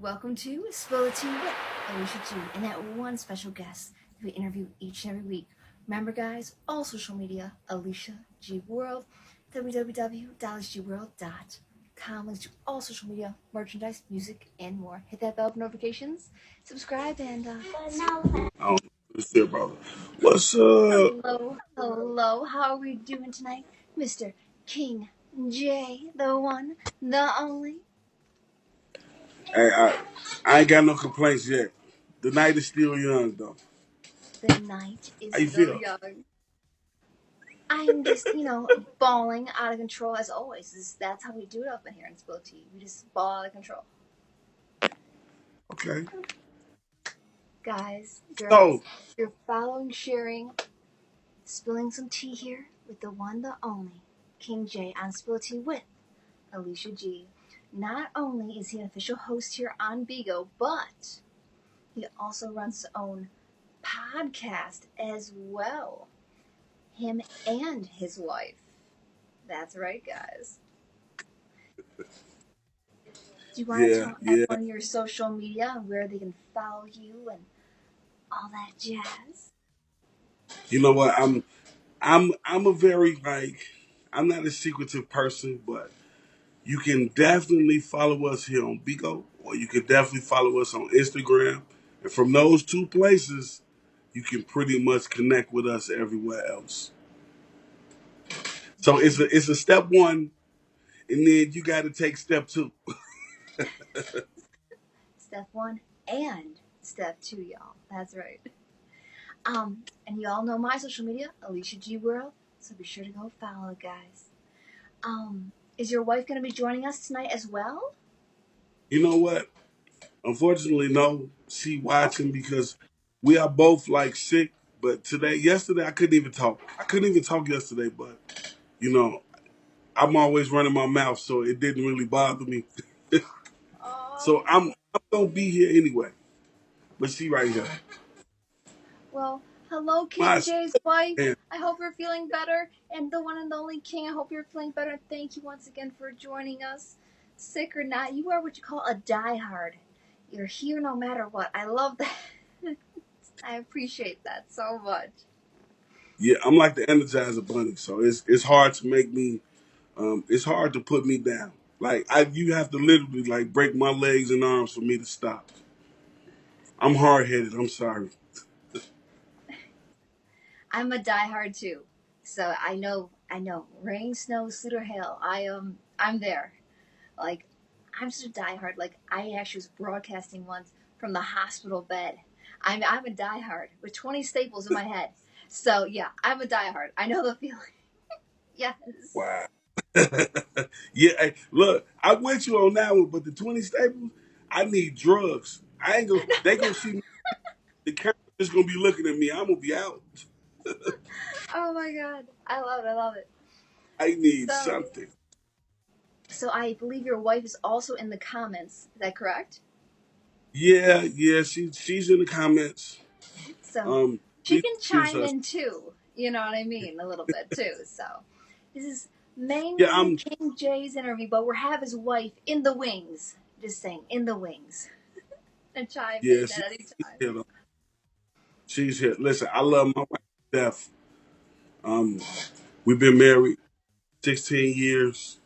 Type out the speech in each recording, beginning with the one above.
Welcome to Spill the Tea with Alicia G and that one special guest that we interview each and every week. Remember, guys, all social media, AliciaGWorld, www.aliciagworld.com. Links to all social media, merchandise, music, and more. Hit that bell for notifications, subscribe, and Oh, what's up, brother? What's up? hello. How are we doing tonight, Mr. King J, the one, the only? Hey, I ain't got no complaints yet. The night is still young, though. The night is How you still feel? young. I'm just, bawling out of control as always. That's how we do it up in here in Spill Tea. We just ball out of control. Okay. Guys, girls, So, you're following, sharing, spilling some tea here with the one, the only, King J on Spill Tea with Alicia G. Not only is he an official host here on BIGO, but he also runs his own podcast as well. Him and his wife. That's right, guys. Do you want to yeah, tell yeah. everyone your social media and where they can follow you and all that jazz? You know what? I'm a very I'm not a secretive person, but you can definitely follow us here on Bigo, or you can definitely follow us on Instagram, and from those two places, you can pretty much connect with us everywhere else. So it's a step one, and then you got to take step two. Step one and step two, y'all. That's right. And you all know my social media, AliciaGWorld. So be sure to go follow, guys. Is your wife going to be joining us tonight as well? You know what? Unfortunately, no. She watching Okay. because we are both sick. But yesterday, I couldn't even talk. I couldn't even talk yesterday. But you know, I'm always running my mouth, so it didn't really bother me. So Oh. I'm gonna be here anyway. But she right here. Well, hello, My King J's wife. man. I hope you're feeling better. And the one and the only King, I hope you're feeling better. Thank you once again for joining us. Sick or not, you are what you call a diehard. You're here no matter what. I love that. I appreciate that so much. Yeah, I'm like the Energizer Bunny. So it's hard to make me. It's hard to put me down. You have to literally break my legs and arms for me to stop. I'm hard headed. I'm sorry. I'm a diehard too. So I know. Rain, snow, sleet or hail. I'm there. Like, I'm such a diehard. Like, I actually was broadcasting once from the hospital bed. I'm a diehard with 20 staples in my head. So yeah, I'm a diehard. I know the feeling. Yes. Wow. Yeah, hey, look, I with you on that one, but the 20 staples, I need drugs. I ain't gonna. They gonna see me. The camera is gonna be looking at me. I'm gonna be out. Oh my god, I love it. I love it. I need So something. so I believe your wife is also in the comments. Is that correct? Yeah, yeah. She's in the comments. So Um, she please can excuse chime her. in too. You know what I mean? A little bit too. So this is Yeah, mainly I'm. King J's interview, but we'll have his wife in the wings. Just saying, in the wings, and chime Yeah, in at any she's time. here. Though. She's here. Listen, I love my wife to death. Um, we've been married 16 years.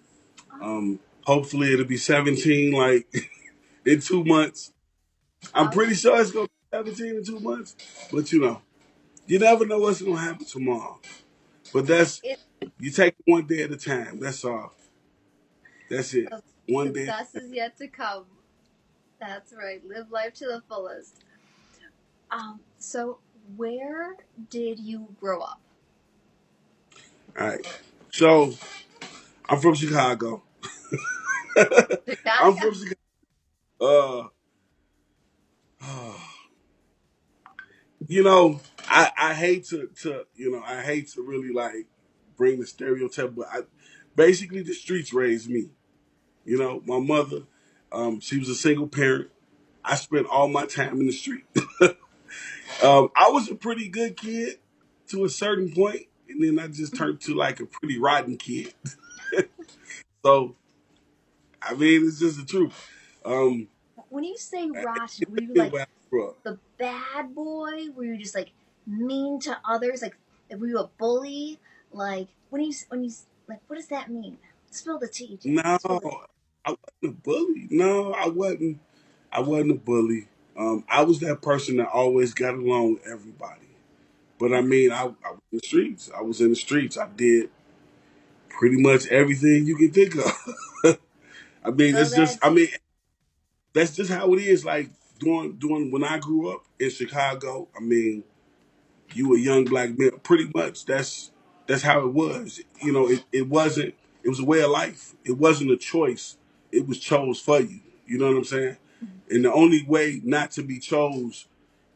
Oh, Hopefully it'll be 17 in 2 months. I'm oh yeah. pretty sure it's gonna be 17 in 2 months, but you never know what's gonna happen tomorrow. But It you take it one day at a time. That's all. That's it. the One day. best is yet to come. That's right. Live life to the fullest. So where did you grow up? All right. So I'm from Chicago. I'm Chicago. from Chicago. You know, I hate I hate to really bring the stereotype, but basically the streets raised me. My mother, she was a single parent. I spent all my time in the street. I was a pretty good kid to a certain point, and then I just turned to a pretty rotten kid. So, I mean, it's just the truth. Um, when you say rotten, were you Where like I grew up. the bad boy? Were you just like mean to others? Like, were you a bully? Like, when you like, what does that mean? Spill the tea, Jay. No, Spill the tea. I wasn't a bully. No, I wasn't. I wasn't a bully. I was that person that always got along with everybody. But I Okay, mean, I was in the streets. I was in the streets. I did pretty much everything you can think of. I mean, spill it's just. that I tea. mean, that's just how it is. Like doing when I grew up in Chicago. I mean, you a young black man. Pretty much, that's how it was. You know, it wasn't. It was a way of life. It wasn't a choice. It was chose for you. You know what I'm saying? And the only way not to be chose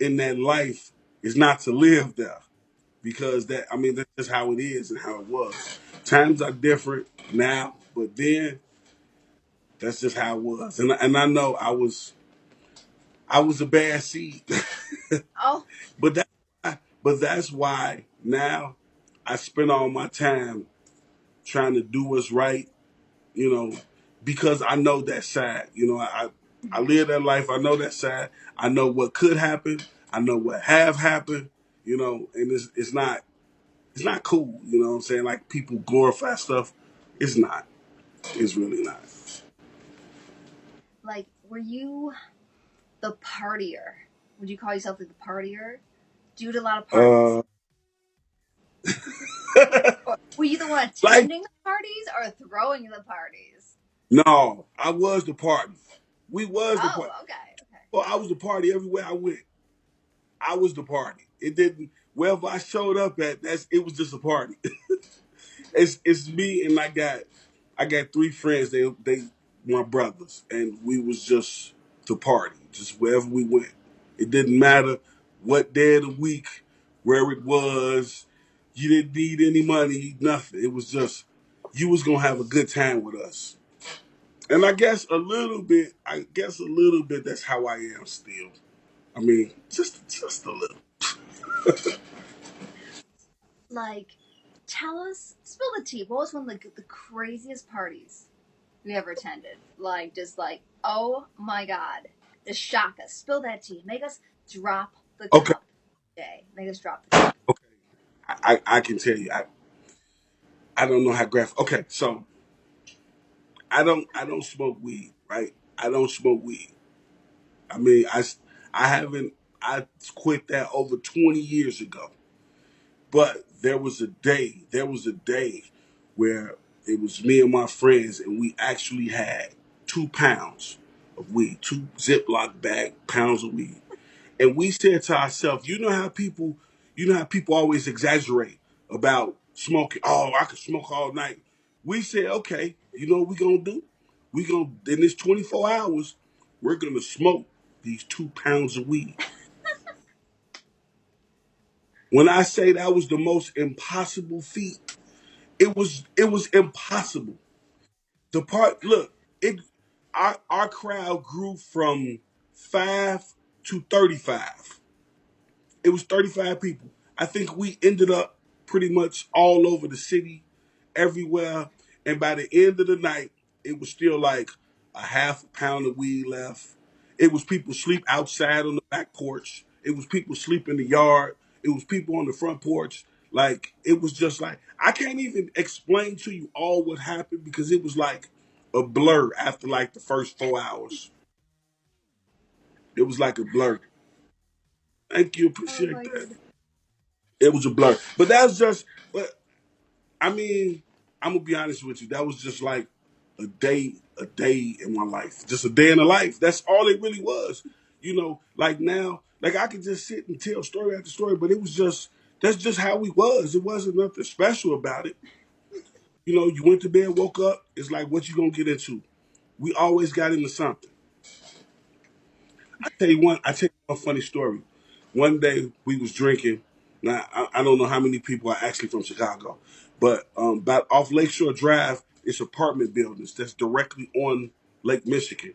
in that life is not to live there, because that I mean that's just how it is and how it was. Times are different now, but then that's just how it was. And I know I was a bad seed. Oh, But that's why now I spend all my time trying to do what's right, you know, because I know that side. You know, I live that life. I know that side. I know what could happen. I know what have happened. You know, and it's not cool. You know what I'm saying? Like people glorify stuff. It's not. It's really not. like, were you the partier? Would you call yourself like the partier? Do you do a lot of parties? Uh, Or were you the one like attending the parties or throwing the parties? no, I was the party. We was the Oh, party. okay, okay. Well, I was the party everywhere I went. I was the party. It didn't wherever I showed up at. It was just a party. It's me and I got three friends. They my brothers, and we was just the party, just wherever we went. It didn't matter what day of the week, where it was. You didn't need any money, nothing. It was just you was gonna have a good time with us. And I guess a little bit. I guess a little bit. That's how I am still. I mean, just a little. Like, tell us, spill the tea. What was one of the craziest parties you ever attended? Like, just like, oh my god, just shock us. Spill that tea. Make us drop the Okay, cup, Jay. Make us drop the cup. okay. I can tell you. I don't know how graphic. Okay, so I don't smoke weed, right? I don't smoke weed. I mean, I haven't. I quit that over 20 years ago. But there was a day where it was me and my friends, and we actually had 2 pounds of weed, two Ziploc bag pounds of weed. And we said to ourselves, you know how people always exaggerate about smoking. Oh, I could smoke all night. We said, okay, you know what we gonna do? We gonna in this 24 hours, we're gonna smoke these 2 pounds of weed. When I say that was the most impossible feat, it was impossible. The part look, it our crowd grew from 5 to 35. It was 35 people. I think we ended up pretty much all over the city, everywhere. And by the end of the night, it was still like a half a pound of weed left. It was people sleep outside on the back porch. It was people sleep in the yard. It was people on the front porch. Like, it was just like, I can't even explain to you all what happened because it was like a blur after like the first 4 hours. It was like a blur. Thank you. Oh Appreciate my that. goodness. It was a blur. But that's just, but I mean, I'm gonna be honest with you. That was just like a day in my life, just a day in the life. That's all it really was. Like now, like I could just sit and tell story after story, but it was just that's just how we was. It wasn't nothing special about it. You went to bed, woke up. It's like what you gonna get into. We always got into something. I tell you one funny story. One day we was drinking. Now I don't know how many people are actually from Chicago, but about off Lakeshore Drive, it's apartment buildings that's directly on Lake Michigan.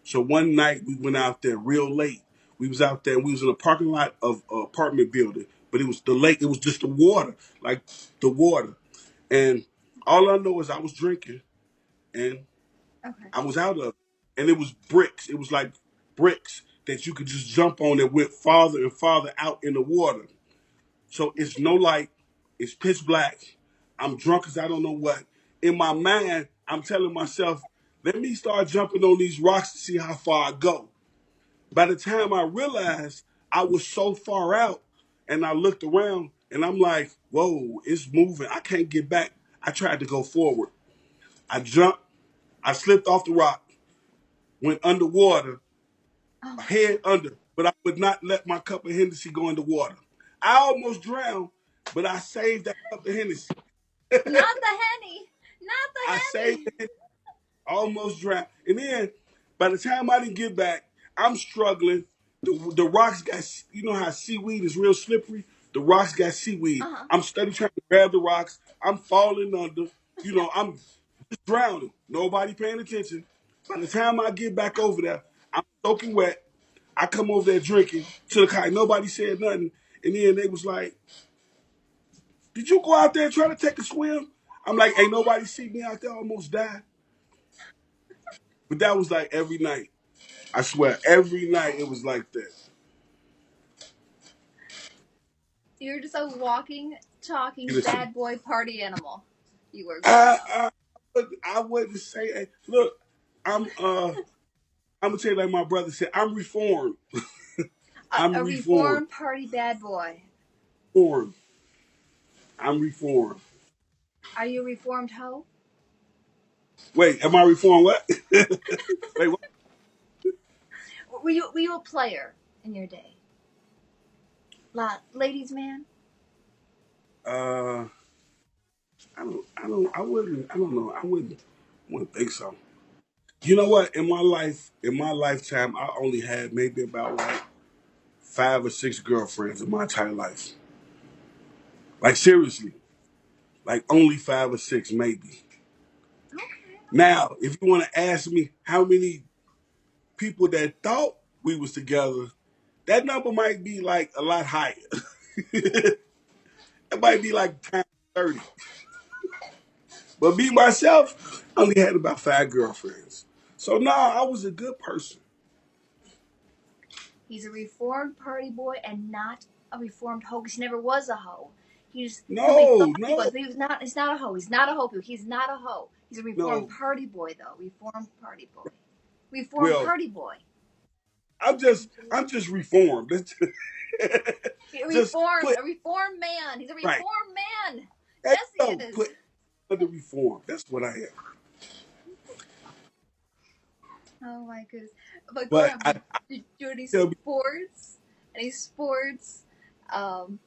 So one night we went out there real late. We was out there and we was in a parking lot of an apartment building, but it was the lake. It was just the water, like the water. And all I know is I was drinking and Okay. I was out of it. And it was bricks. It was like bricks that you could just jump on that went farther and farther out in the water. So it's no light. It's pitch black. I'm drunk as I don't know what. In my mind, I'm telling myself, let me start jumping on these rocks to see how far I go. By the time I realized I was so far out and I looked around and I'm like, whoa, it's moving. I can't get back. I tried to go forward. I jumped. I slipped off the rock, went underwater, Oh, head under, but I would not let my cup of Hennessy go in the water. I almost drowned, but I saved that cup of Hennessy. not the henny, not I the saved henny. it, almost drowned. And then by the time I didn't get back, I'm struggling. The rocks got, you know how seaweed is real slippery? The rocks got seaweed. Uh huh. I'm steady trying to grab the rocks. I'm falling under. I'm just drowning. Nobody paying attention. By the time I get back over there, I'm soaking wet. I come over there drinking to the car. Nobody said nothing. And then they was like, did you go out there and try to take a swim? I'm like, ain't nobody see me out there almost die. But that was like every night. I swear, every night it was like that. You're just a walking, talking Listen, bad boy party animal. You were I, growing up. I, I wouldn't say, look, I'm gonna tell you like my brother said, I'm reformed. I'm A reformed. reformed party bad boy. Reformed. I'm reformed. Are you a reformed hoe? Wait, am I reformed? What? Wait, what? Were you a player in your day? Ladies man? Uh, I don't know. Wouldn't think so. You know what? In my lifetime, I only had maybe about like 5 or 6 girlfriends in my entire life. Like seriously, like only 5 or 6, maybe. Okay. Now, if you want to ask me how many people that thought we was together, that number might be like a lot higher. It might be like times 30. But me myself, I only had about 5 girlfriends. So no, I was a good person. He's a reformed party boy and not a reformed hoe because he never was a hoe. He's who he thought No, he was, no, but he was not. He's not a hoe. He's not a hoe. He's not a hoe. He's a reformed no. party boy, though. Reformed party boy. Reformed Well, party boy. I'm just reformed. Just put A reformed man. He's a right. reformed man. Hey, Yes, he no, is. put under reform. That's what I am. Oh my goodness. But growing But up, I did you do any tell me, sports? Any sports?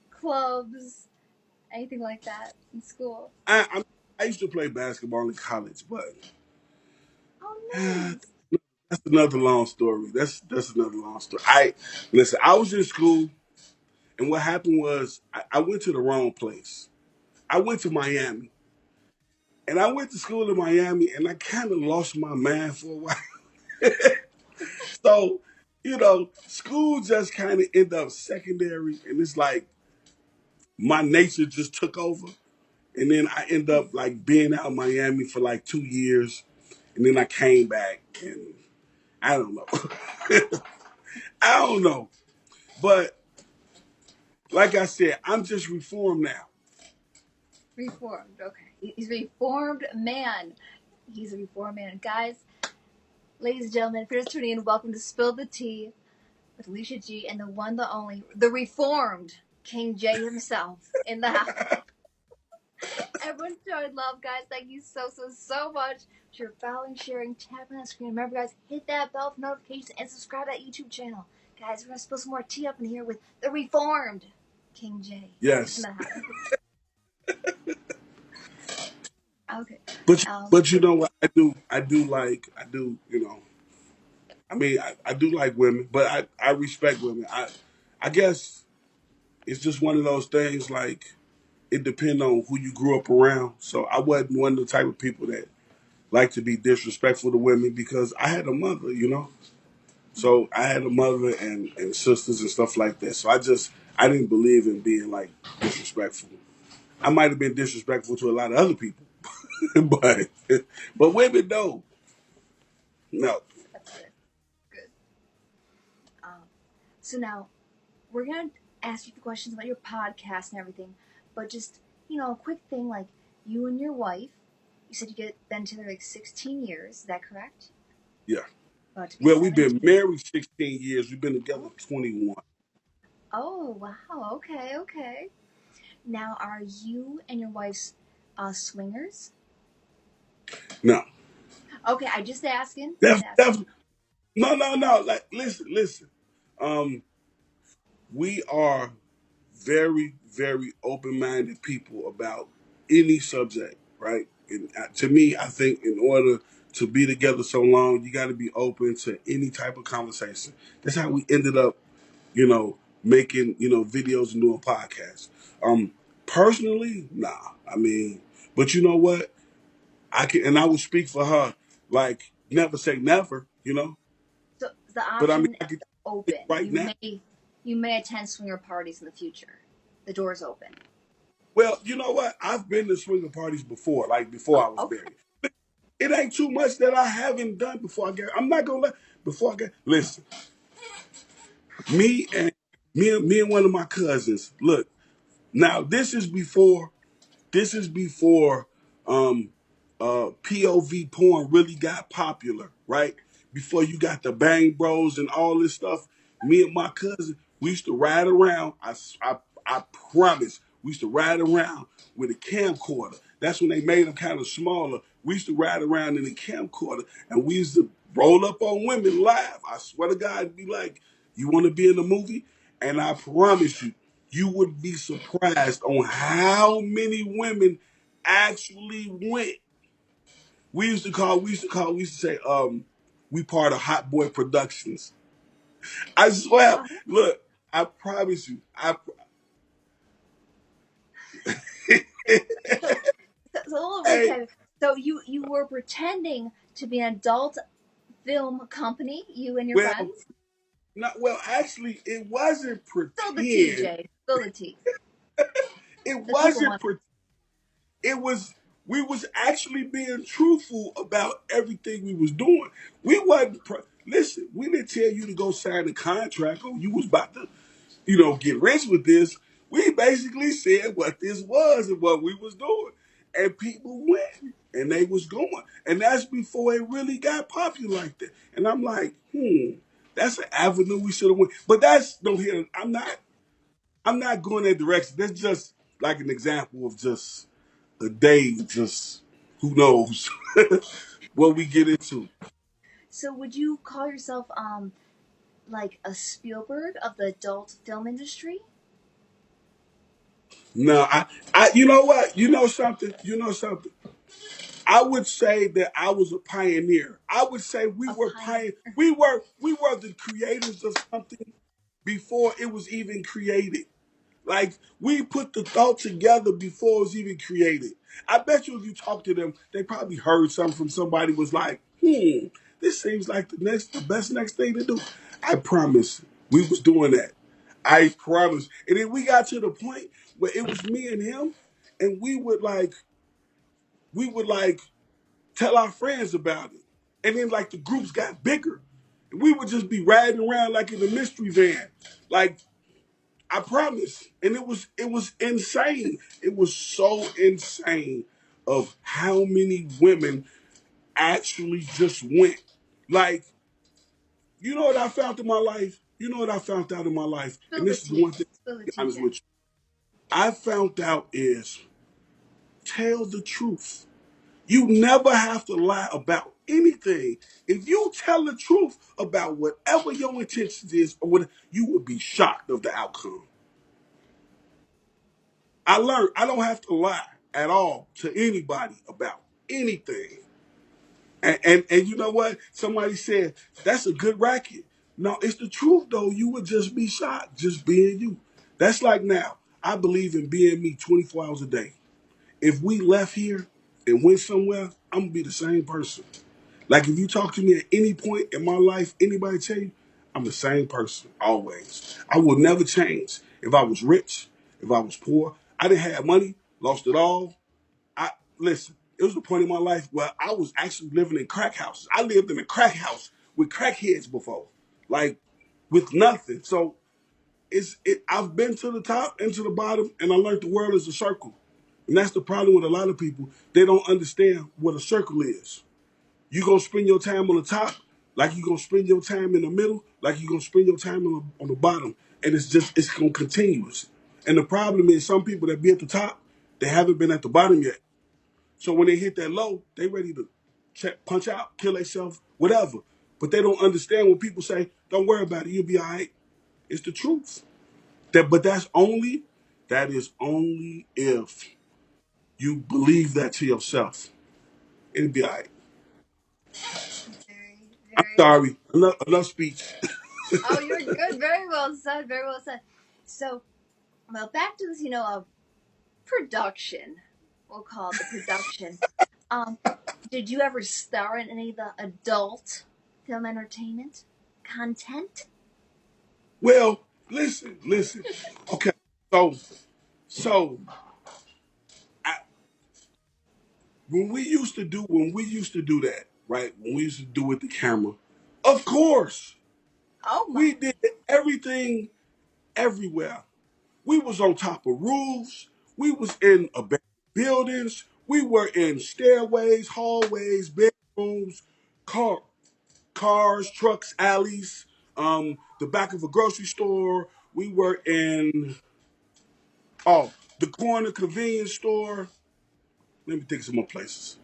Clubs? Anything like that in school? I used to play basketball in college, but Oh, that's nice. another long story. That's another long story. I listen. I was in school, and what happened was I went to the wrong place. I went to Miami, and I went to school in Miami, and I kind of lost my mind for a while. So, school just kind of ended up secondary, and it's like my nature just took over. And then I end up like being out in Miami for like 2 years, and then I came back, and I don't know. I don't know. But like I said, I'm just reformed now. Reformed. Okay. He's a reformed man. He's a reformed man. Guys, ladies and gentlemen, if you're just tuning in, welcome to Spill the Tea with Alicia G and the one, the only, the reformed King J himself in the house. Everyone showed love, guys. Thank you so much for your following, sharing, tapping on the screen. Remember, guys, hit that bell for notifications and subscribe to that YouTube channel. Guys, we're going to spill some more tea up in here with the reformed King J in Yes, the house. Okay. but you know what? I do. I mean, I do like women, but I respect women. I guess it's just one of those things. Like it depends on who you grew up around. So I wasn't one of the type of people that like to be disrespectful to women because I had a mother. So I had a mother and sisters and stuff like that. So I didn't believe in being like disrespectful. I might have been disrespectful to a lot of other people, but women don't. No. That's good. Good. So now we're gonna ask you the questions about your podcast and everything, but just a quick thing like you and your wife. You said you get been together like 16 years. Is that correct? Yeah. About to be Well, we've been 17. married 16 years. We've been together Oh, 21. oh wow. Okay, okay. Now, are you and your wife's swingers? No. Okay, I just asking. Just That's asking. no, no, no. Like, listen. Um, we are very, very open-minded people about any subject, right? And to me, I think in order to be together so long, you got to be open to any type of conversation. That's how we ended up, making videos and doing podcasts. Um, Personally, nah. I mean, but you know what? I can, and I would speak for her. Like, never say never. So the But I mean, option I can tell you open. right now. You may attend swinger parties in the future. The door's open. Well, you know what? I've been to swinger parties before, like before I Oh, was okay. married. It ain't too much that I haven't done before I get. I'm not gonna let before I get. Listen, me and me and one of my cousins. Look, now this is before um POV porn really got popular, right? Before you got the Bang Bros and all this stuff, me and my cousin, we used to ride around. I promise, we used to ride around with a camcorder. That's when they made them kind of smaller. We used to ride around in a camcorder, and we used to roll up on women live. I swear to God, it'd be like, "You want to be in a movie?" And I promise you, you would be surprised on how many women actually went. We used to say, we part of Hot Boy Productions. I swear, Oh, look, I promise you, so, so a little hey, recap. So you were pretending to be an adult film company. You and your well, friends. actually, it wasn't Spill the tea, pretend. Jay. Spill the tea. It The people wasn't want. pretend. It was we was actually being truthful about everything we was doing. We wasn't listen. We didn't tell you to go sign a contract or you was about to, get rich with this. We basically said what this was and what we was doing, and people went and they was going, and that's before it really got popular like that. And I'm like, that's an avenue we should have went. But that's don't hear. I'm not going that direction. That's just like an example of just a day, just who knows what we get into. So would you call yourself like a Spielberg of the adult film industry? No, you know what? You know something? You know something? I would say that I was a pioneer. I would say we A were pioneer. pioneer. We were the creators of something before it was even created. Like we put the thought together before it was even created. I bet you if you talk to them, they probably heard something from somebody was like, this seems like the best next thing to do. I promise we was doing that. I promise. And then we got to the point where it was me and him, and we would like tell our friends about it. And then like the groups got bigger. And we would just be riding around like in a mystery van. Like I promise. And it was insane. It was so insane of how many women actually just went. Like, you know what I found in my life? You know what I found out in my life? Spill And the this is the tea. one thing Spill the to be tea, honest Jay. with you. I found out is tell the truth. You never have to lie about anything. If you tell the truth about whatever your intentions is, or what, you would be shocked of the outcome. I learned I don't have to lie at all to anybody about anything. And you know what? Somebody said that's a good racket. No, it's the truth though. You would just be shocked just being you. That's like now. I believe in being me 24 hours a day. If we left here and went somewhere, I'm gonna be the same person. Like if you talk to me at any point in my life, anybody tell you, I'm the same person always. I will never change. If I was rich, if I was poor, I didn't have money, lost it all. I listen. It was a point in my life where I was actually living in crack houses. I lived in a crack house with crackheads before. Like with nothing. So I've been to the top and to the bottom, and I learned the world is a circle. And that's the problem with a lot of people. They don't understand what a circle is. You gonna spend your time on the top, like you gonna spend your time in the middle, like you gonna spend your time on the bottom, and it's gonna continuous. And the problem is some people that be at the top, they haven't been at the bottom yet. So when they hit that low, they ready to punch out, kill themselves, whatever. But they don't understand when people say, "Don't worry about it, you'll be all right." It's the truth. But that is only if you believe that to yourself. It'll be all right. Very, I'm very. sorry. Enough speech. Oh, you're good. Very well said. Very well said. So, well, back to this, production. We'll call it the production. Um, did you ever star in any of the adult film entertainment content? Well, listen. Okay, so so I, when we used to do that, right? When we used to do it with the camera, of course Oh my! we did everything everywhere. We was on top of roofs. We was in abandoned buildings. We were in stairways, hallways, bedrooms, car, cars, trucks, alleys, the back of a grocery store. We were in the corner convenience store. Let me think some more places.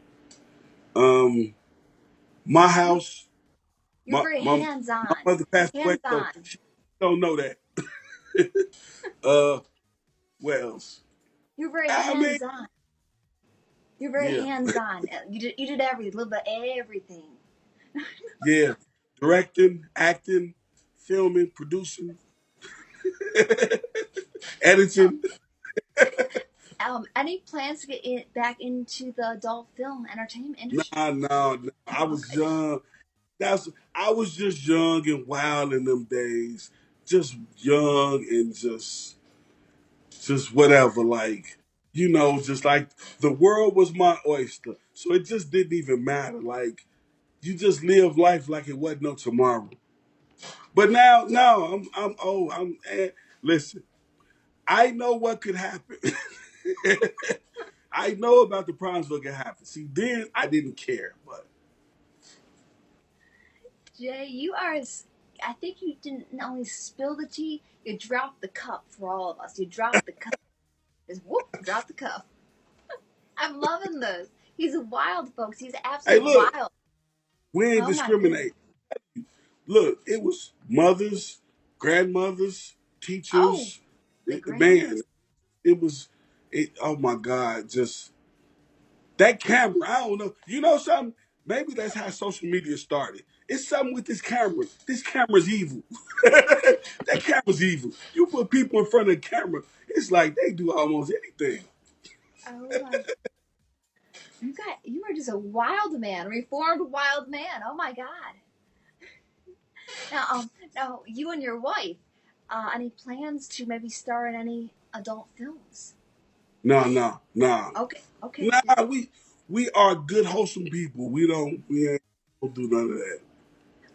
Um, my You're, house. you're My very my hands my on. mother passed away, Hands so on. she don't know that. uh, what else? You're very I mean, hands on. You're very yeah, hands on. You did everything, a little bit of everything. yeah. Directing, acting, filming, producing, Uh, editing. any plans to get back into the adult film entertainment industry? Nah. I was Okay. young. I was just young and wild in them days. Just young and just whatever. Like, just like the world was my oyster. So it just didn't even matter. Like, you just live life like it wasn't no tomorrow. But now, no, I'm old. Listen, I know what could happen. I know about the problems that could happen. See, then I didn't care, but Jay, you are. I think you didn't only spill the tea, you dropped the cup for all of us. You dropped the cup. Just whoop, drop the cup. I'm loving this. He's wild, folks. He's hey, absolutely look, wild. we ain't Oh my goodness. discriminate. Look, it was mothers, grandmothers, Oh, teachers. the Man, grandmothers. it was it. Oh my God, just that camera. I don't know. You know something? Maybe that's how social media started. It's something with this camera. This camera's evil. That camera's evil. You put people in front of the camera, it's like they do almost anything. Oh my. You are just a wild man, reformed wild man. Oh my God. Now you and your wife, any plans to maybe star in any adult films? No. Okay. Nah, we are good, wholesome people. We ain't don't do none of that.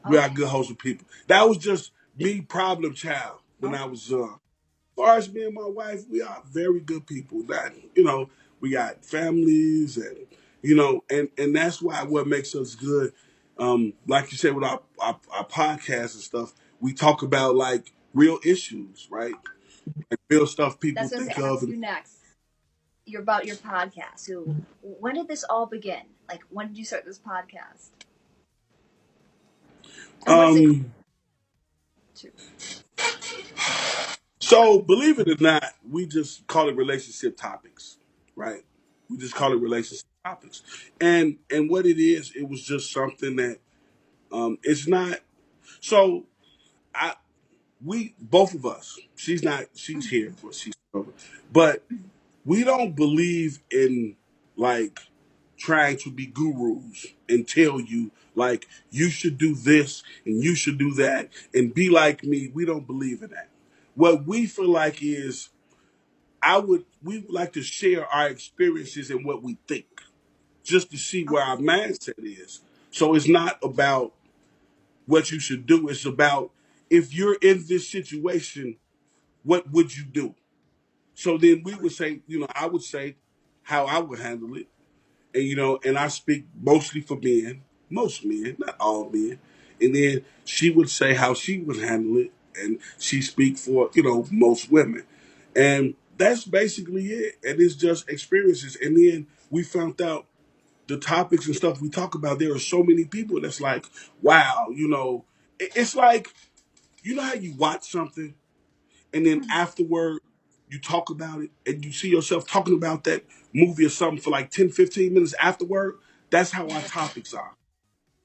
We are Okay, good, wholesome people. That was just me, problem child, when I okay. was young. As far as me and my wife, we are very good people. That we got families, and that's why what makes us good. Like you said with our podcast and stuff, we talk about like real issues, right? Like real stuff people That's what I was think going to of. ask you next. You're about your podcast. So, when did this all begin? Like, when did you start this podcast? And what is it Um, called? so believe it or not, we just call it relationship topics, right? We just call it Okay. relationship topics, and what it is, it was just something that it's not. So I we both of us, she's here, but she's over, but we don't believe in like trying to be gurus and tell you like you should do this and you should do that and be like me. We don't believe in that. What we feel like is we would like to share our experiences and what we think just to see where Okay. our mindset is. So it's not about what you should do. It's about if you're in this situation, what would you do? So then we would say, I would say how I would handle it. And and I speak mostly for men, most men, not all men. And then she would say how she would handle it, and she speak for most women, and that's basically it. And it's just experiences. And then we found out the topics and stuff we talk about. There are so many people that's like, wow, it's like how you watch something and then afterward you talk about it and you see yourself talking about that movie or something for like 10, 15 minutes afterward. That's how our topics are.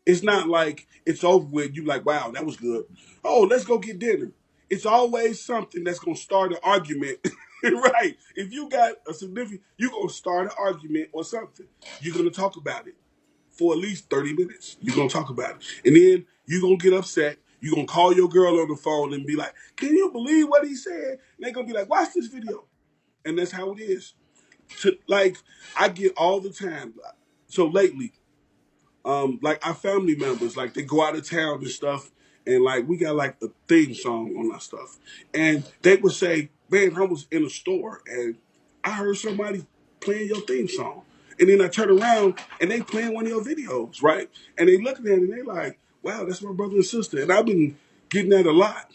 It's not like it's over with. You like, wow, that was good. Oh, let's go get dinner. It's always something that's gonna start an argument. Right. If you got a significant, you're gonna start an argument or something. You're gonna talk about it for at least 30 minutes. You're gonna talk about it. And then you're gonna get upset. You're gonna call your girl on the phone and be like, can you believe what he said? And they're gonna be like, watch this video. And that's how it is. Like I get all the time. So lately, like our family members, like they go out of town and stuff, and like we got like a theme song on our stuff. And they would say, man, I was in a store and I heard somebody playing your theme song. And then I turn around and they playing one of your videos, right? And they look at it and they like, wow, that's my brother and sister. And I've been getting that a lot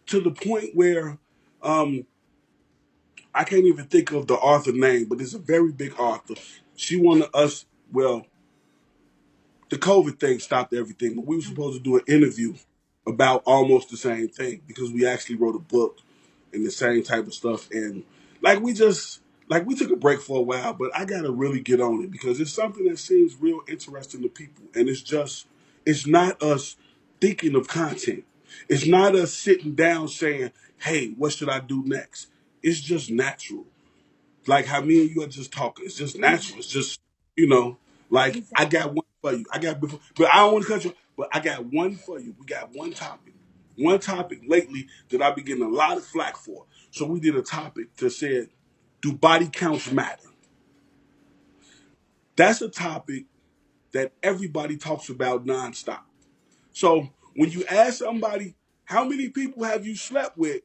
to the point where um, I can't even think of the author name, but it's a very big author. She wanted us, well, the COVID thing stopped everything, but we were supposed to do an interview about almost the same thing because we actually wrote a book and the same type of stuff. And like we took a break for a while, but I gotta really get on it because it's something that seems real interesting to people. And it's not us thinking of content. It's not us sitting down saying, hey, what should I do next? It's just natural, like how me and you are just talking. It's just natural. It's just, you know, like I Exactly. got one for you. I got before, but I don't want to cut you. But I got one for you. We got one topic lately that I've been getting a lot of flack for. So we did a topic that said, "Do body counts matter?" That's a topic that everybody talks about nonstop. So when you ask somebody, "How many people have you slept with?"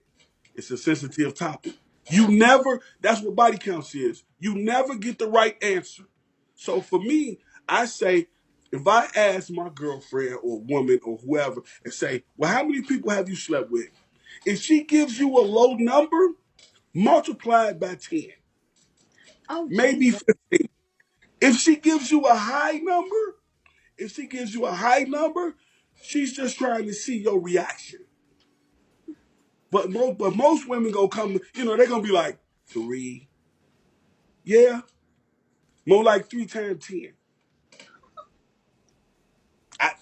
It's a sensitive topic. That's what body counts is. You never get the right answer. So for me, I say, if I ask my girlfriend or woman or whoever and say, well, how many people have you slept with? If she gives you a low number, multiply it by 10, Oh, maybe Jesus. 15. If she gives you a high number, she's just trying to see your reaction. But most women gonna come, they're gonna be like 3, yeah, more like 3 times 10.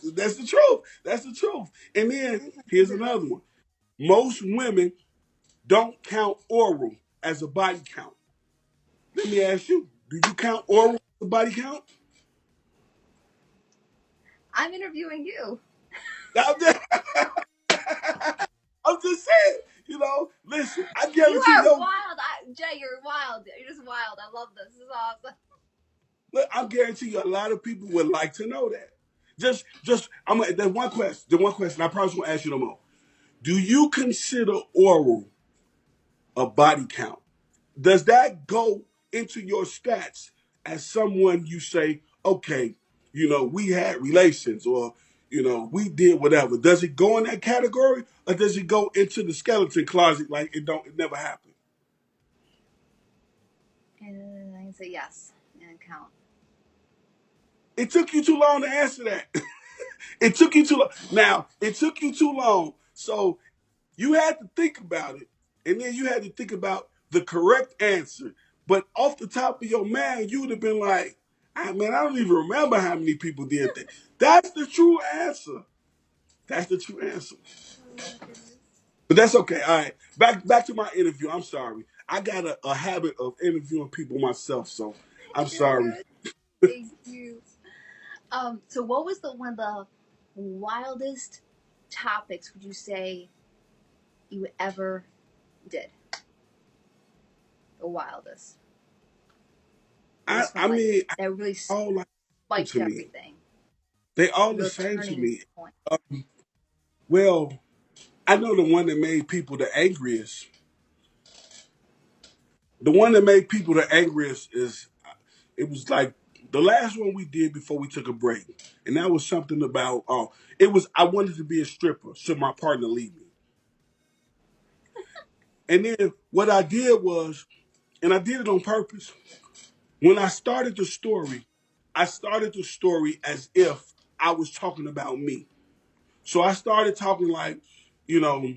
That's the truth. That's the truth. And then here's another one. Most women don't count oral as a body count. Let me ask you, do you count oral as a body count? I'm interviewing you. I'm just, I'm just saying, listen, I You guarantee are yo, wild. Jay, you're wild. You're just wild. I love this. This is awesome. look, I guarantee you a lot of people would like to know that. There's one question. The one question I probably won't ask you no more. Do you consider oral a body count? Does that go into your stats as someone you say, okay, we had relations or, we did whatever? Does it go in that category or does it go into the skeleton closet like it never happened? And I can say yes and count. It took you too long to answer that. It took you too long. Now, it took you too long. So you had to think about it. And then you had to think about the correct answer. But off the top of your mind, you would have been like, man, I don't even remember how many people did that. That's the true answer. That's the true answer. Oh my goodness. But that's okay. All right. Back to my interview. I'm sorry. I got a habit of interviewing people myself, so I'm You're sorry. good. Thank you. So what was the one of the wildest topics would you say you ever did? The wildest. It I was from I like mean, that really all like spiked to me. everything. They all the Real same to turning me. point. Well, I know the one that made people the angriest. The one that made people the angriest is it was like the last one we did before we took a break, and that was something about it was I wanted to be a stripper should my partner leave me, and then what I did was, and I did it on purpose. When I started the story as if I was talking about me. So I started talking like, you know,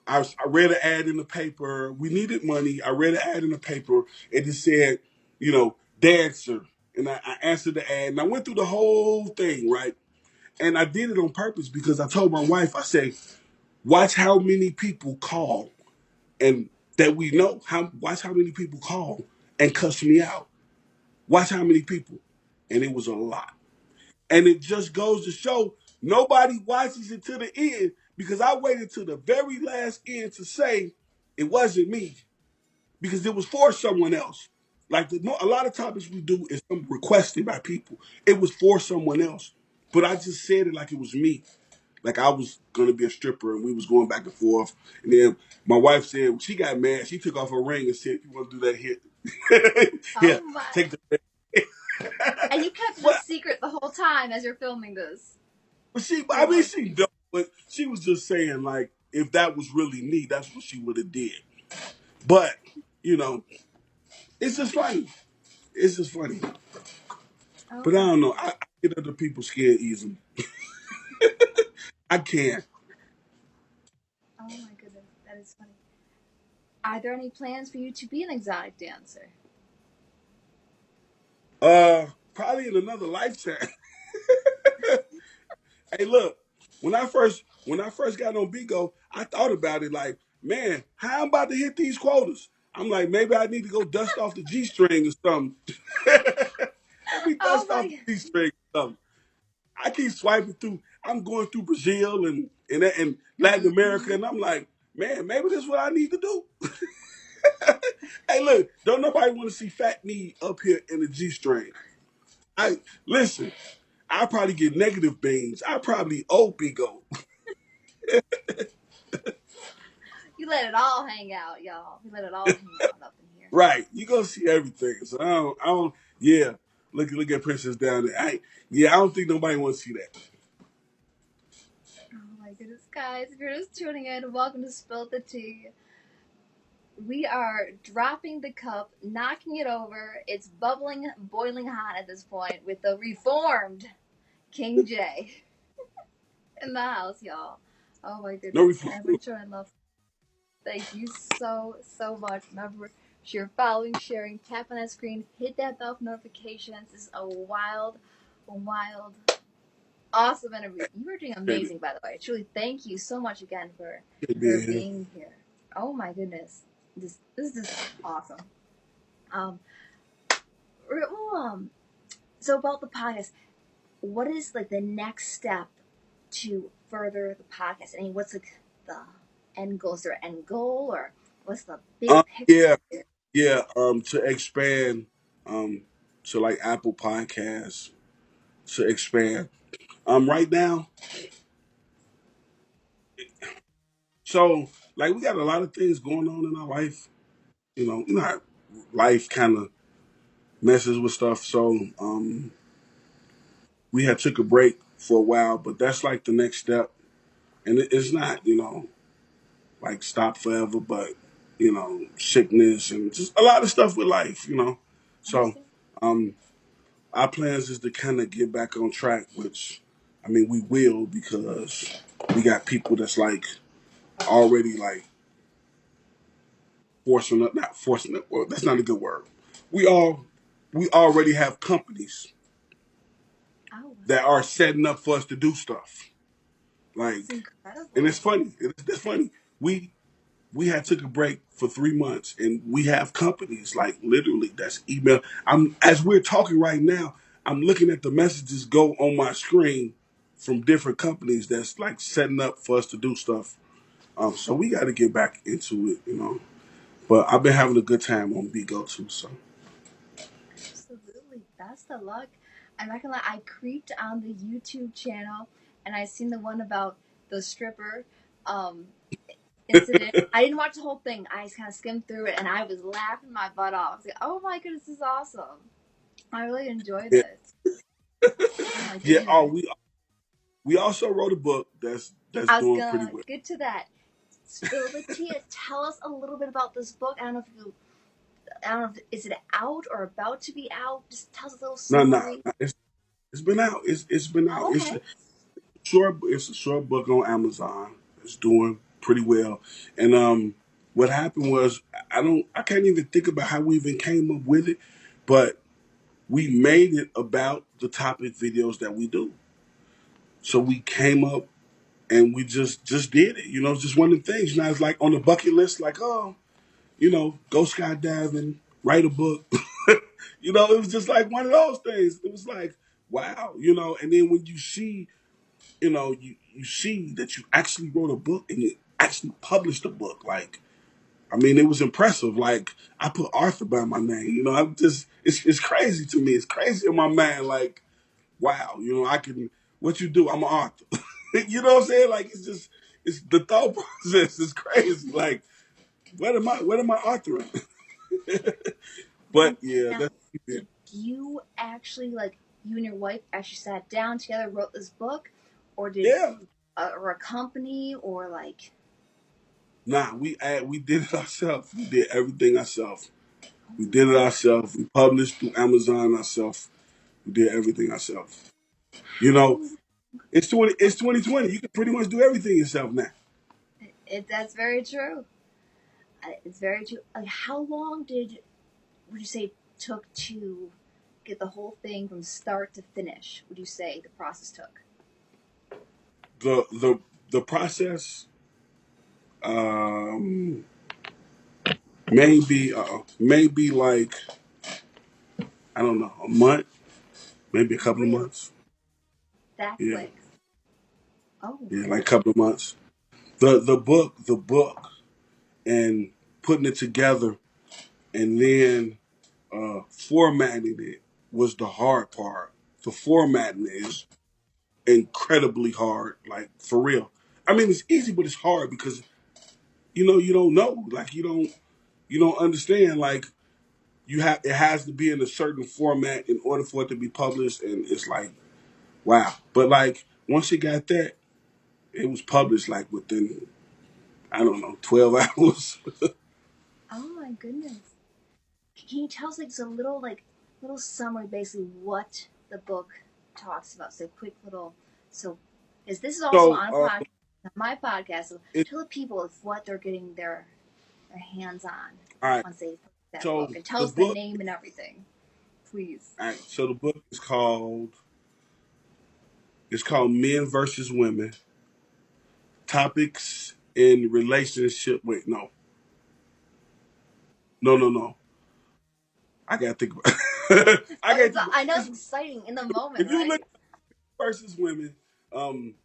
I read an ad in the paper. We needed money. I read an ad in the paper, and it said, dancer. And I answered the ad, and I went through the whole thing, right? And I did it on purpose because I told my wife, I said, watch how many people call and that we know. Watch how many people call and cuss me out. Watch how many people. And it was a lot. And it just goes to show nobody watches it to the end because I waited to the very last end to say it wasn't me because it was for someone else. Like a lot of topics we do is requested by people. It was for someone else, but I just said it like it was me. Like I was gonna be a stripper and we was going back and forth. And then my wife said she got mad. She took off her ring and said, "You want to do that here? Oh Here, my. take the." And you kept it a But secret the whole time as you're filming this. I Oh mean, my. she don't. But she was just saying like, if that was really me, that's what she would have did. But you know, it's just funny. It's just funny. Oh But I my don't know. goodness. I get other people scared easily. I can't. Oh my goodness. That is funny. Are there any plans for you to be an exotic dancer? Probably in another lifetime. Hey, look. When I first got on BIGO, I thought about it like, man, how I'm about to hit these quotas. I'm like, maybe I need to go dust off the G string or something. Let me Oh dust off my. the G string or something. I keep swiping through. I'm going through Brazil and Latin America, Mm-hmm. and I'm like, man, maybe this is what I need to do. Hey, look, don't nobody want to see Fat Knee up here in the G string. I listen. I probably get negative beans. I probably owe Bigo. You let it all hang out, y'all. You let it all hang out up in here. Right, you gonna see everything. So I don't. Yeah, look at Princess down there. I don't think nobody wants to see that. Oh my goodness, guys. If you're just tuning in, welcome to Spill the Tea. We are dropping the cup, knocking it over. It's bubbling, boiling hot at this point with the reformed King J in the house, y'all. Oh my No goodness. refund. Everyone showing love. Thank you so, so much. Remember, you're following, sharing, tap on that screen, hit that bell for notifications. This is a wild, wild, awesome interview. You are doing amazing, by the way. Truly, thank you so much again for Man. being here. Oh my goodness. This is just awesome. Um, well, so about the podcast, what is like the next step to further the podcast? I mean, what's like the end goal? Is there an end goal, or what's the big picture Yeah, here? yeah. To expand, um, to like Apple Podcasts, to expand. Right now, so like we got a lot of things going on in our life. How life kind of messes with stuff. So, we had took a break for a while, but that's like the next step. And it's not, like stop forever, but sickness and just a lot of stuff with life. So, Understand? um, our plans is to kind of get back on track, which I mean we will because we got people that's like already like forcing up, not forcing it. Well, that's not a good word. We all we already have companies Oh, that are setting up for us to do stuff. it's Like, and incredible. it's funny. It's funny. We had took a break for 3 months, and we have companies like literally that's email. I'm as we're talking right now. I'm looking at the messages go on my screen from different companies that's like setting up for us to do stuff. So we got to get back into it. But I've been having a good time on BGO too. So Absolutely. Best of luck. I'm not gonna lie, I creeped on the YouTube channel and I seen the one about the stripper. Um, incident. I didn't watch the whole thing. I just kind of skimmed through it, and I was laughing my butt off. I was like, "Oh my goodness, this is awesome! I really enjoy Yeah, this." Oh my yeah. Oh, goodness! we also wrote a book that's I was doing pretty gonna well. get to that. Spill the tea. Tell us a little bit about this book. I don't know if is it out or about to be out. Just tell us a little No, no, summary. no, it's been out. It's been Oh, out. It's okay. a short. It's a short book on Amazon. It's doing pretty well. And what happened was I can't even think about how we even came up with it, but we made it about the topic videos that we do. So we came up and we just did it. Just one of the things. It's like on the bucket list, like, oh, go skydiving, write a book. It was just like one of those things. It was like, wow. And then when you see, you see that you actually wrote a book and you actually published a book. Like, I mean, it was impressive. Like, I put Arthur by my name. I'm just, it's crazy to me. It's crazy in my mind. Like, wow, I can, what you do, I'm an author. You know what I'm saying? Like, it's the thought process is crazy. Like, what am I authoring? But yeah, Now, that's did it. you actually like you and your wife actually sat down together, wrote this book, or did Yeah. or a company or like? Nah, we did it ourselves. We did everything ourselves. Oh We my did it goodness! ourselves. We published through Amazon ourselves. We did everything ourselves. You know, How? it's 2020. You can pretty much do everything yourself now. That's very true. It's very true. Like, how long would you say took to get the whole thing from start to finish? Would you say the process took? The process, um, maybe like, I don't know, a month, maybe a couple of Really? months. That Yeah, quick? Oh yeah, like a goodness! couple of months. The book, and putting it together, and then formatting it was the hard part. The formatting is incredibly hard, like for real. I mean, it's easy, but it's hard because you don't know, like you don't understand, like it has to be in a certain format in order for it to be published, and it's like wow. But like once you got that, it was published like within, I don't know, 12 hours. Oh my goodness! Can you tell us like just a little summary, basically what the book talks about? So quick little so is this is also So on a podcast, my podcast. So it tell the people of what they're getting their hands on all right. once they pick that So book, and tell the us the book, name and everything, please. all right. So the book is called Men versus Women: Topics in Relationship. Wait, no, no, no, no. I gotta think about. I Oh, gotta think about. I know it's exciting in the moment, If you look right? at versus women, um,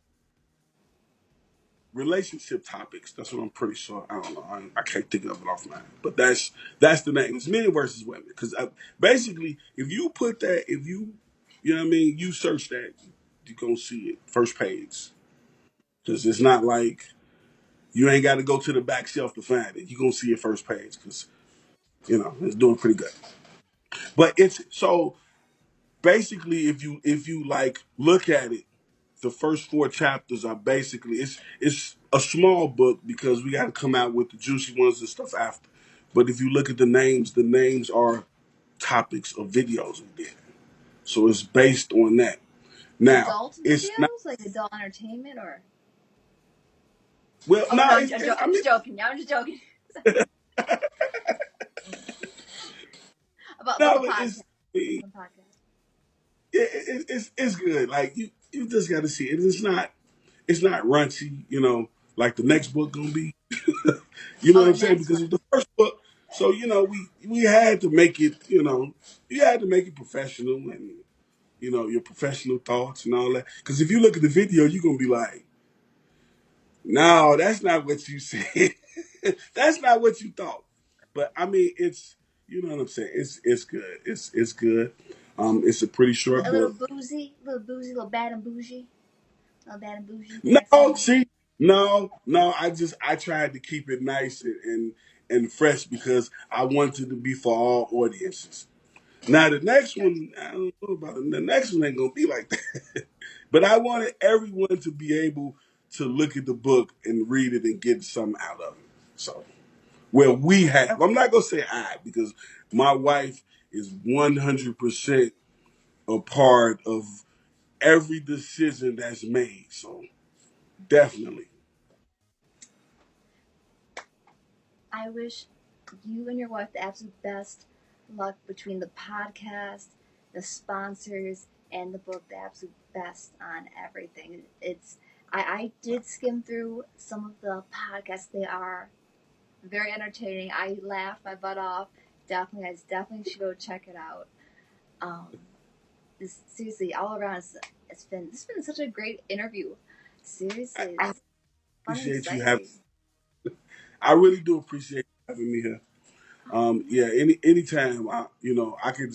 relationship topics. That's what I'm pretty sure. I don't know. I can't think of it off my head, but that's the name. It's men versus women. Because basically, if you put that, you know what I mean, you search that, you gonna see it first page. Because it's not like you ain't got to go to the back shelf to find it. You gonna see it first page because it's doing pretty good. But it's so basically, if you like look at it, the first four chapters are basically it's a small book because we got to come out with the juicy ones and stuff after. But if you look at the names are topics of videos we did. So it's based on that. Now Adult it's not videos, like adult entertainment, or well. oh No, no, I I'm mean, just joking. I'm just joking about no, the but podcast. The podcast. it's good. Like you just got to see it. It's not raunchy. Like the next book gonna be. You know Oh, what the I'm saying? next one. Because it was the first book, so we had to make it. You had to make it professional, and your professional thoughts and all that. Because if you look at the video, you're gonna be like, "No, that's not what you said. That's not what you thought." But I mean, you know what I'm saying. It's good. It's good. It's a pretty short A book. little bougie, a little bougie, a little bad and bougie, a little bad and bougie No, vaccine. see. No. I tried to keep it nice and fresh because I wanted it to be for all audiences. Now the next one, I don't know about it. The next one ain't gonna be like that. But I wanted everyone to be able to look at the book and read it and get something out of it. So, well, we have. I'm not gonna say I because my wife is 100% a part of every decision that's made. So, definitely. I wish you and your wife the absolute best luck between the podcast, the sponsors, and the book. The absolute best on everything. I did skim through some of the podcasts. They are very entertaining. I laughed my butt off. Definitely, I definitely should go check it out. Um, seriously, all around, it's been such a great interview. Seriously, I it's fun and appreciate you having. exciting. I really do appreciate you having me here. Yeah, anytime I could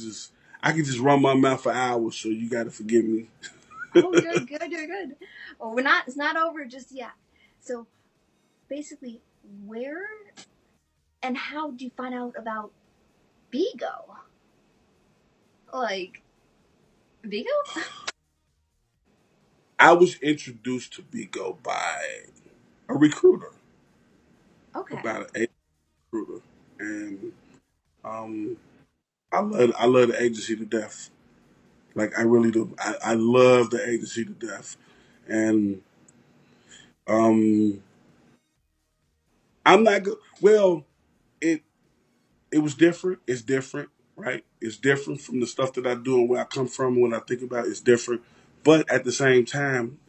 just run my mouth for hours. So you got to forgive me. Oh, you're good. You're good. Well, we're not. It's not over just yet. So basically, where and how did you find out about BIGO? Like BIGO? I was introduced to BIGO by a recruiter, Okay. about an recruiter, and um, I love the agency to death. Like I really do. I love the agency to death, and um, I'm not good. Well, it it was different. It's different, right? It's different from the stuff that I do and where I come from. What I think about is different, but at the same time,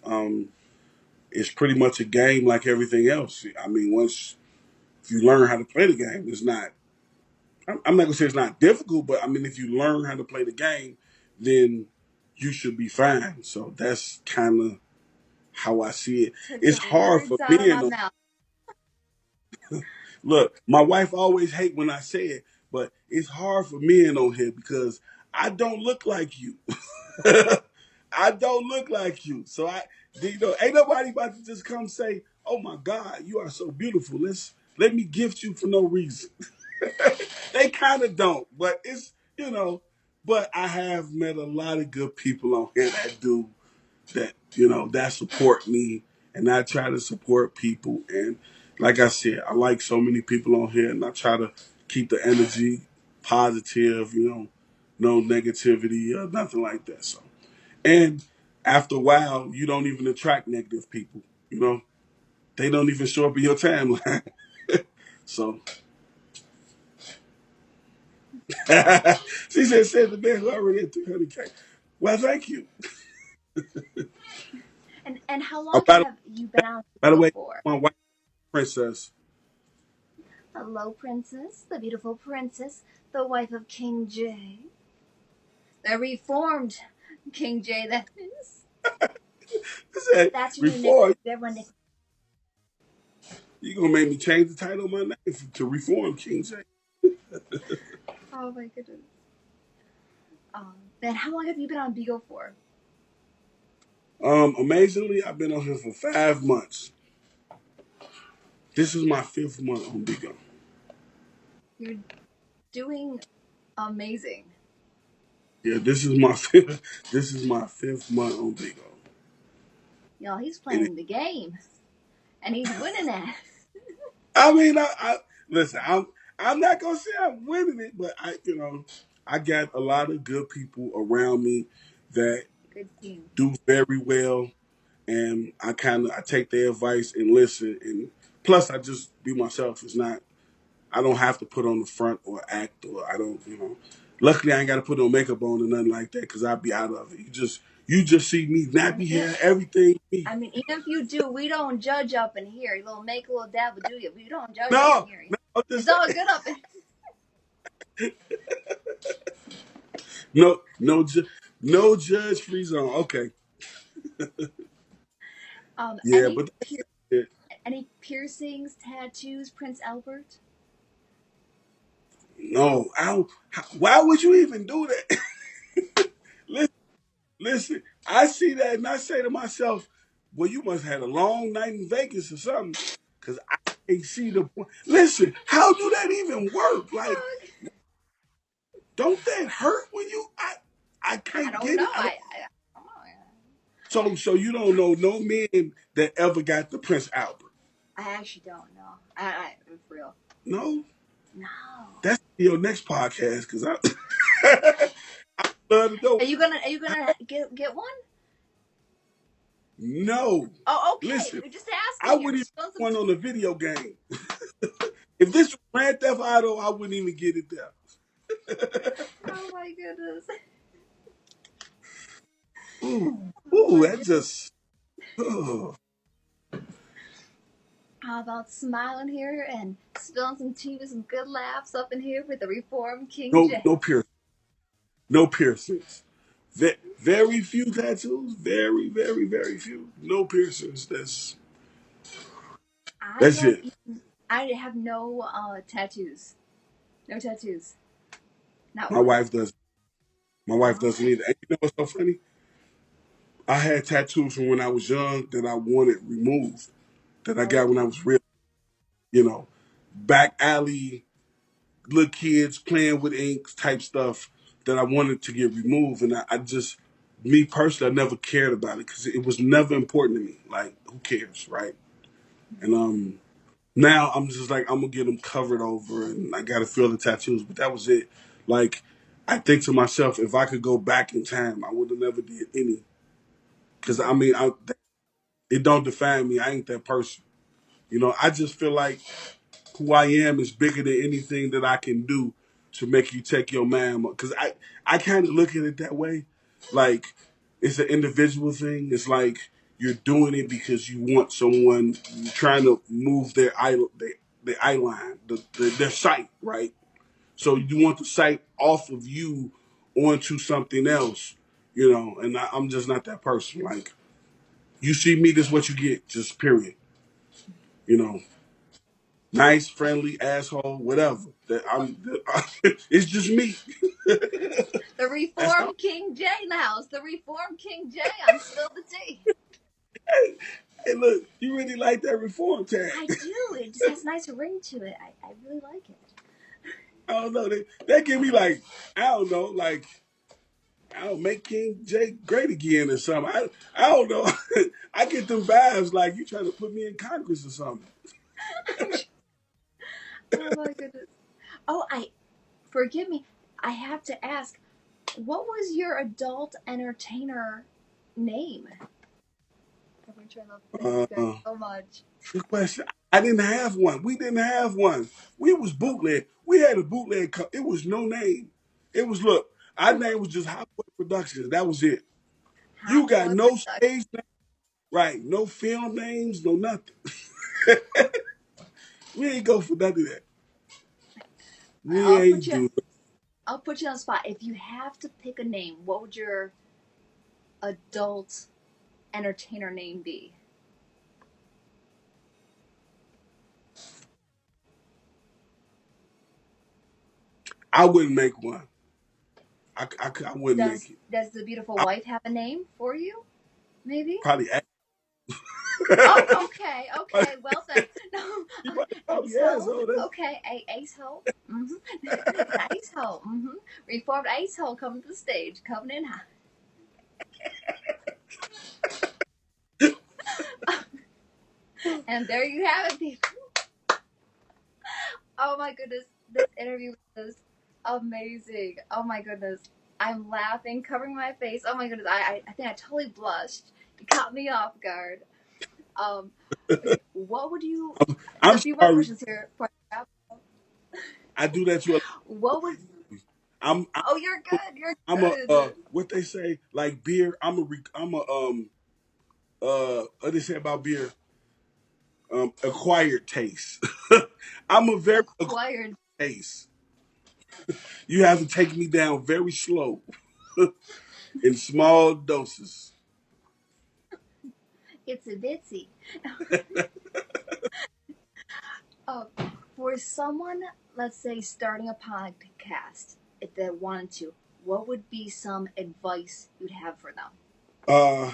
it's pretty much a game like everything else. I mean, once if you learn how to play the game, it's not. I'm not gonna say it's not difficult, but I mean, if you learn how to play the game, then you should be fine. So that's kind of how I see it. Took It's the hard for words out of men. my mouth. Look, my wife always hate when I say it, but it's hard for men on here because I don't look like you. I don't look like you. So ain't nobody about to just come say, "Oh my God, you are so beautiful. Let me gift you for no reason." They kind of don't, but But I have met a lot of good people on here that do that. That support me, and I try to support people. And like I said, I like so many people on here, and I try to keep the energy positive. No negativity or nothing like that. So, and after a while, you don't even attract negative people. They don't even show up in your timeline. So she said the man who already had 300K. Well, thank you. And how Oh, long have you been on by the BIGO way, for? my white princess. Hello, princess, the beautiful princess, the wife of King J, the reformed King J. That is. I said, That's your new nickname. reform. Everyone nickname. You gonna make me change the title of my name to Reform King J. Oh my goodness. And how long have you been on BIGO for? Amazingly, I've been on here for 5 months. This is my fifth month on BIGO. You're doing amazing. Yeah, this is my fifth. This is my fifth month on BIGO. Y'all, he's And playing the game, and he's winning it. I mean, I listen. I'm not gonna say I'm winning it, but I got a lot of good people around me that Good team. do very well, and I take their advice and listen. And plus, I just be myself. It's not. I don't have to put on the front or act, or I don't. Luckily, I ain't got to put no makeup on or nothing like that because I'd be out of it. You just see me I mean, nappy hair, everything me. I mean, even if you do, we don't judge up in here. You little make a little dab will do you. We don't judge up in No, here. no, I'm just It's all saying. good up in. No, no judge free zone. Okay, Um, yeah, any but pier- yeah. any piercings, tattoos, Prince Albert? No, I don't. Why would you even do that? listen, listen. I see that and I say to myself, Well, you must have had a long night in Vegas or something, because I can't see the point. Listen, how do that even work? Like, don't that hurt when you? I I can't don't get know. it. I don't. I don't know. So you don't know no men that ever got the Prince Albert? I actually don't know. For real. No, No. that's your next podcast because I love to know. Are you gonna get one? No, Oh, okay. listen, We're just I asking here. wouldn't even Spill some get one tea. on the video game. If this was Grand Theft Auto, I wouldn't even get it there. Oh my goodness. Ooh, Oh ooh, my that goodness. just. Oh. How about smiling here and spilling some tea with some good laughs up in here with the reformed King No, J? no piercing, no piercings. Very few tattoos. Very, very, very few. No piercings. I That's don't it. even. I have no tattoos. No tattoos. Not My one. wife does. My wife All doesn't right. either. And you know what's so funny? I had tattoos from when I was young that I wanted removed. That I Oh, got when I was real. You know, back alley, little kids playing with inks type stuff that I wanted to get removed, and I just, me personally, I never cared about it because it was never important to me. Like, who cares, right? And now I'm just like, I'm gonna get them covered over, and I gotta feel the tattoos. But that was it. Like, I think to myself, if I could go back in time, I would have never did any. Because I mean, it don't define me. I ain't that person. You know, I just feel like who I am is bigger than anything that I can do to make you take your man. Because I kind of look at it that way. Like, it's an individual thing. It's like you're doing it because you want someone, you're trying to move their eye line, their sight, right? So you want the sight off of you onto something else, you know, and I'm just not that person. Like, you see me, this is what you get, just period. You know, nice, friendly, asshole, whatever. It's just me. the That's all. reformed King J in the house. The reformed King J on Spill the Tea. Hey, look, you really like that reform tag. I do. It just has a nice ring to it. I really like it. I don't know. They give me like, I don't know, like, I don't make King J great again or something. I don't know. I get them vibes like you trying to put me in Congress or something. Oh my goodness. Oh, forgive me. I have to ask. What was your adult entertainer name? I love. Thank you guys Uh, so much. Good question. I didn't have one. We didn't have one. We was bootleg. We had a bootleg. It was no name. It was look. Our name was just Hot Boy Productions. That was it. You Hot got Boy no Production. stage name, right? No film names, no nothing. We ain't go for none of that. We I'll put ain't you. do it. I'll put you on the spot. If you have to pick a name, what would your adult entertainer name be? I wouldn't make one. I wouldn't make Does it. Does the beautiful I wife have a name for you? Maybe. probably Oh, okay, okay. Well then, no. you probably call me Ace Ho. asshole. That's Okay, Ace Ho. Ace Ho. Reformed Ace Ho coming to the stage, coming in hot. And there you have it, people. Oh my goodness, this interview was amazing. Oh my goodness, I'm laughing, covering my face. Oh my goodness, I think I totally blushed. You caught me off guard. Um, okay, what would you? I'm A few more sorry. questions here. For I do that to a. what would? I'm Oh, you're good. You're I'm a good. what they say like beer. I'm a what they say about beer, acquired taste. I'm a very acquired Acquired. taste. You have to take me down very slow in small doses. It's a bitsy. Uh, for someone, let's say, starting a podcast, if they wanted to, what would be some advice you'd have for them? Uh,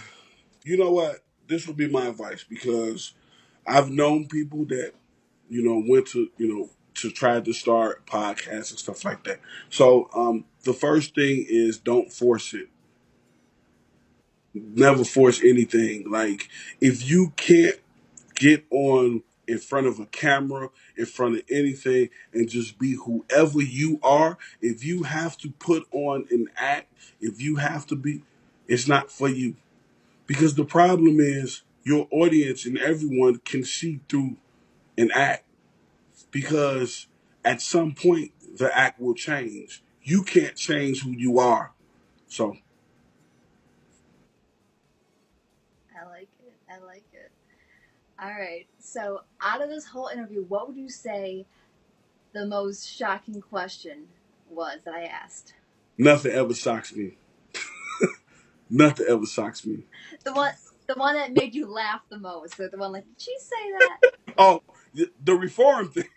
you know what? this would be my advice because I've known people that went to to try to start podcasts and stuff like that. So the first thing is don't force it. Never force anything. Like if you can't get on in front of a camera, in front of anything, and just be whoever you are. If you have to put on an act, if you have to be, it's not for you. Because the problem is your audience and everyone can see through an act. Because at some point the act will change. You can't change who you are. So I like it. I like it. All right. So, out of this whole interview, what would you say the most shocking question was that I asked? nothing ever shocks me. Nothing ever shocks me. The one, the one that made you laugh the most. The one like, did she say that? Oh, the reform thing.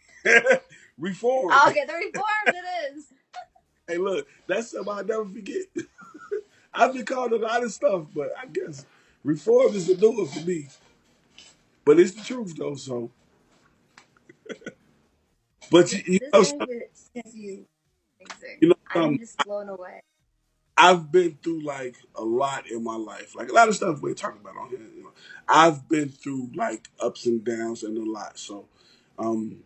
Reform. Oh, okay, the reformed it is. Hey, look, that's something I'll never forget. I've been called a lot of stuff, but I guess reform is the new one for me. But it's the truth, though. So, but This interview is you amazing. you know, I'm just blown away. I've been through like a lot in my life, like a lot of stuff we're talking about on here. I've been through like ups and downs and a lot. So, um,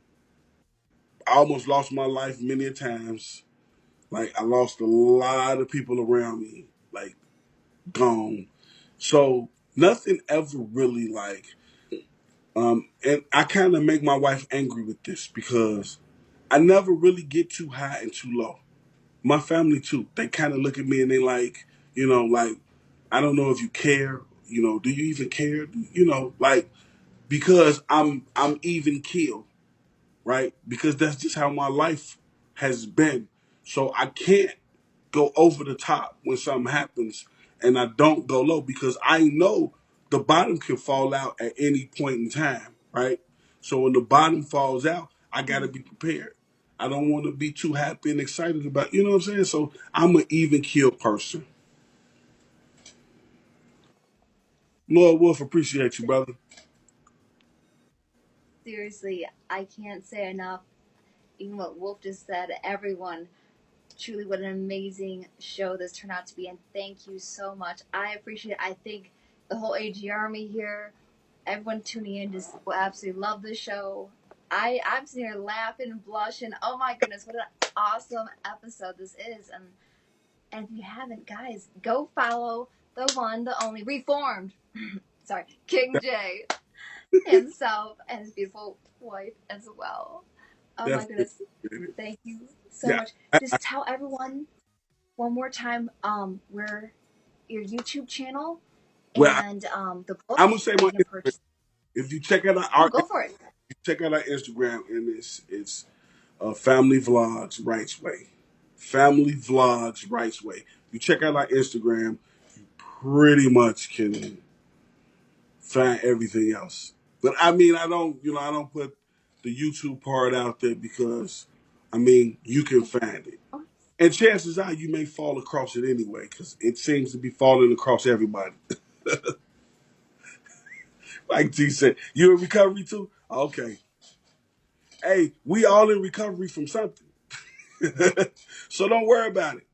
I almost lost my life many a times. Like I lost a lot of people around me, like gone. So nothing ever really like and I kind of make my wife angry with this because I never really get too high and too low. My family too. They kind of look at me and they like, like I don't know if you care. Do you even care? Like because I'm even killed, right? Because that's just how my life has been. So I can't go over the top when something happens and I don't go low because I know the bottom can fall out at any point in time, right? So when the bottom falls out, I got to be prepared. I don't want to be too happy and excited about, you know what I'm saying? So I'm an even keel person. Lord Wolf, appreciate you, brother. Seriously, I can't say enough. Even what Wolf just said, everyone, truly what an amazing show this turned out to be, and thank you so much. I appreciate it. I think the whole AG Army here, everyone tuning in, just will absolutely love the show. I'm sitting here laughing and blushing. Oh my goodness, what an awesome episode this is. And if you haven't, guys, go follow the one, the only, reformed. Sorry, King J himself and his beautiful wife as well. Oh my Definitely. goodness. Thank you so Yeah. much. Just tell everyone one more time where your YouTube channel Well, and the book I'm going to say where my you can Instagram. purchase. If you check out Oh, our go for it. check out our Instagram and it's Family Vlogs Rights Way. Family Vlogs Rights Way. You check out our Instagram, you pretty much can find everything else. But I mean, I don't put the YouTube part out there because, I mean, you can find it. Oh, And chances are you may fall across it anyway because it seems to be falling across everybody. Like T said, you in recovery too? Okay. Hey, we all in recovery from something. So don't worry about it.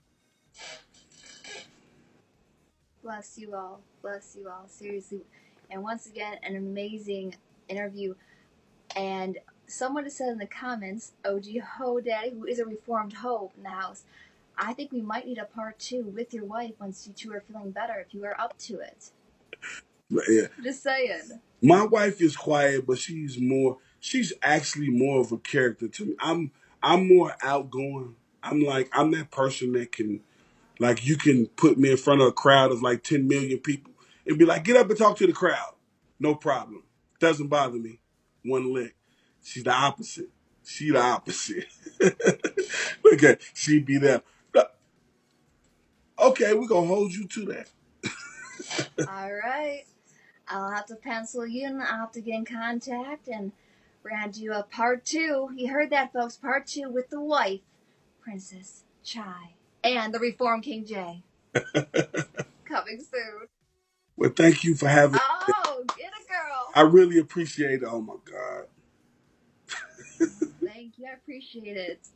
bless you all. Bless you all. Seriously. And once again, an amazing interview. And someone has said in the comments, OG Ho Daddy, who is a reformed Ho in the house, I think we might need a part two with your wife once you two are feeling better, if you are up to it. Yeah. Just saying. My wife is quiet, but she's actually more of a character to me. I'm more outgoing. I'm that person that can like you can put me in front of a crowd of like 10 million people and be like, get up and talk to the crowd. No problem. Doesn't bother me. One lick. She's the opposite. She the opposite. Okay, she be there. Okay, we're gonna hold you to that. All right. I'll have to pencil you in. I'll have to get in contact, and we're going to do a part two. You heard that, folks. Part two with the wife, Princess Chai, and the Reformed King J. Coming soon. Well, thank you for having. Oh, get a girl. I really appreciate it. Oh my God. Thank you. I appreciate it.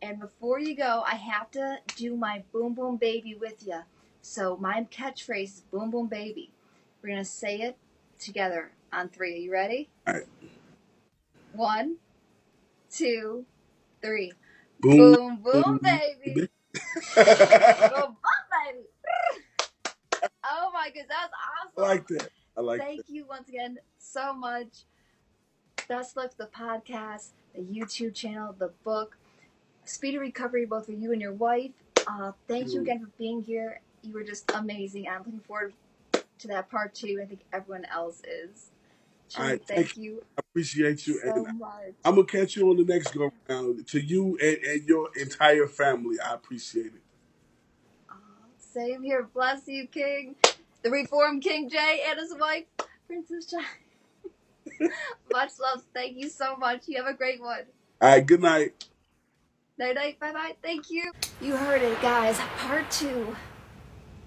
And before you go, I have to do my boom boom baby with you. So my catchphrase is boom boom baby. We're gonna say it together on three. Are you ready? All right. 1, 2, 3. Boom, Boom boom boom, baby. baby. Boom boom baby. Oh my goodness, that I was awesome. like that. I like Thank you once again so much. Best luck to the podcast, the YouTube channel, the book. Speedy recovery both for you and your wife. Thank you again for being here. You were just amazing. I'm looking forward to that part 2. I think everyone else is. that. All Truly, right. Thank you. thank you I appreciate you. so And much. I'm going to catch you on the next go round. To you and your entire family, I appreciate it. Same here. Bless you, King. The reformed King Jay and his wife, Princess Jai. Much love. Thank you so much. You have a great one. All right. Good night. Night night. Bye bye. Thank you. You heard it, guys. Part 2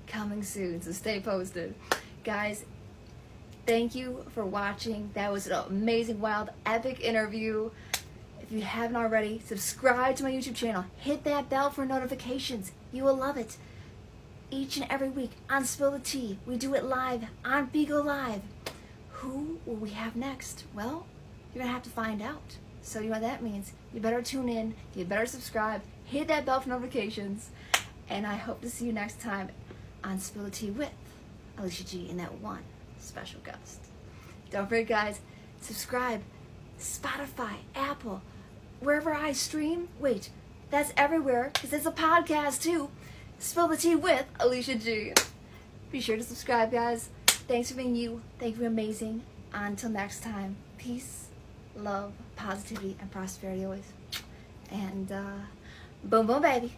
coming soon, so stay posted. Guys, thank you for watching. That was an amazing, wild, epic interview. If you haven't already, subscribe to my YouTube channel. Hit that bell for notifications. You will love it. Each and every week on Spill the Tea, we do it live on BIGO Live. Who will we have next? Well, you're going to have to find out. So you know what that means. You better tune in. You better subscribe. Hit that bell for notifications. And I hope to see you next time on Spill the Tea with Alicia G and that one special guest. Don't forget, guys, subscribe. Spotify, Apple, wherever I stream. Wait, that's everywhere because it's a podcast too. Spill the Tea with Alicia G. Be sure to subscribe, guys. Thanks for being you. Thank you for being amazing. Until next time, peace, love, positivity, and prosperity always. And boom, boom, baby.